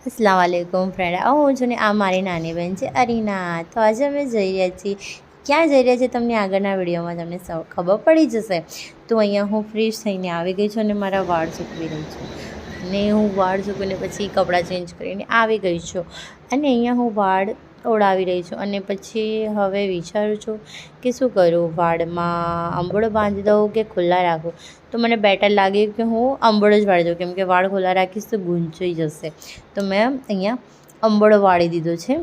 अस्सलाम वालेकुम फ्रेंड। હું છું ને આ મારી નાની બહેન છે અરીના। તો આજે અમે જઈ રહ્યા છીએ, ક્યાં જઈ રહ્યા છીએ તમને આગળના વિડીયોમાં તમને ખબર પડી જશે। તો અહીંયા હું ફ્રેશ થઈને આવી ગઈ છું અને મારા વાળ સૂકવી રહી છું અને હું વાળ સૂકવીને પછી કપડાં ચેન્જ કરીને આવી ગઈ છું અને અહીંયા હું વાળ ઓળાવી રહી છું અને પછી હવે વિચારું છું કે શું કરું, વાળમાં અંબોડો બાંધી દઉં કે ખુલ્લા રાખું। તો મને બેટર લાગ્યું કે હું અંબોડો જ વાળી દઉં, કેમ કે વાળ ખુલ્લા રાખીશ તો ગૂંચાઈ જશે। તો મેં અહીંયા અંબોડો વાળી દીધો છે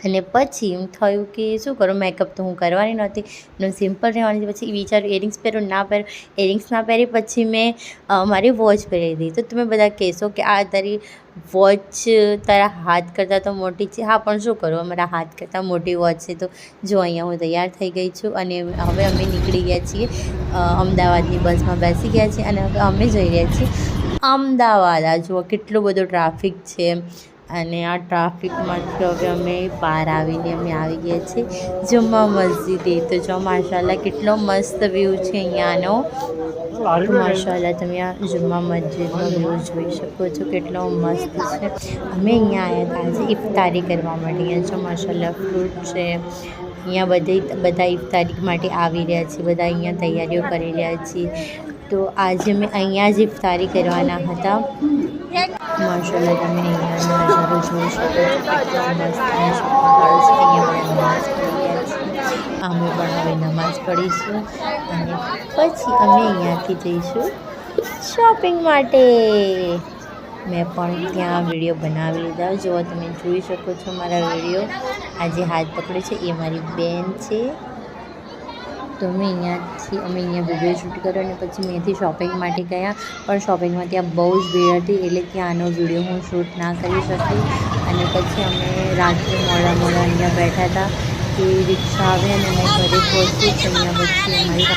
અને પછી એમ થયું કે શું કરું, મેકઅપ તો હું કરવાની નહોતી, એનું સિમ્પલ રહેવાની હતી। પછી વિચાર્યું એરિંગ્સ પહેરું, ના પહેરું, એરિંગ્સ ના પહેરી પછી મેં મારી વોચ પહેરી દીધી। તો તમે બધા કહેશો કે આ તારી વોચ તારા હાથ કરતાં તો મોટી છે। હા, પણ શું કરું, અમારા હાથ કરતાં મોટી વોચ છે। તો જો અહીંયા હું તૈયાર થઈ ગઈ છું અને હવે અમે નીકળી ગયા છીએ, અમદાવાદની બસમાં બેસી ગયા છીએ અને હવે અમે જઈ રહ્યા છીએ અમદાવાદ। આ જુઓ કેટલો બધો ટ્રાફિક છે અને આ ટ્રાફિકમાંથી હવે અમે બહાર આવીને અમે આવી ગયા છીએ જુમ્મા મસ્જિદે। તો જો માશાલ્લાહ કેટલો મસ્ત વ્યૂ છે અહીંયાનો। માશાલ્લાહ તમે આ જુમ્મા મસ્જિદનો વ્યૂ જોઈ શકો છો, કેટલો મસ્ત છે। અમે અહીંયા આવ્યા હતા આજે ઇફતારી કરવા માટે। અહીંયા જો માશાલ્લાહ ફ્રૂટ છે, અહીંયા બધા ઇફતારી માટે આવી રહ્યા છે, બધા અહીંયા તૈયારીઓ કરી રહ્યા છીએ। તો આજે અમે અહીંયા જ ઇફતારી કરવાના હતા। માશાલ્લાહ તમે અહીંયાનો નજારો જોઈ શકો છો, કેટલો મસ્ત અમે પણ હવે નમાઝ પઢીશું અને પછી અમે અહીંયાથી જઈશું શોપિંગ માટે। મેં પણ ત્યાં વિડીયો બનાવી લીધા, જો તમે જોઈ શકો છો મારા વિડીયો। આજે હાથ પકડે છે એ મારી બેન છે। તો અમે અહીંયા વિડીયો શૂટ કર્યો અને પછી મેં અહીંથી શોપિંગ માટે ગયા, પણ શોપિંગમાં ત્યાં બહુ જ ભીડ હતી એટલે ત્યાંનો વિડીયો હું શૂટ ના કરી શકી। અને પછી અમે રાત્રે મોડા અહીંયા બેઠા હતા કે રિક્ષા આવે અને અમે ઘરે પહોંચી। અહીંયા પછી અમારી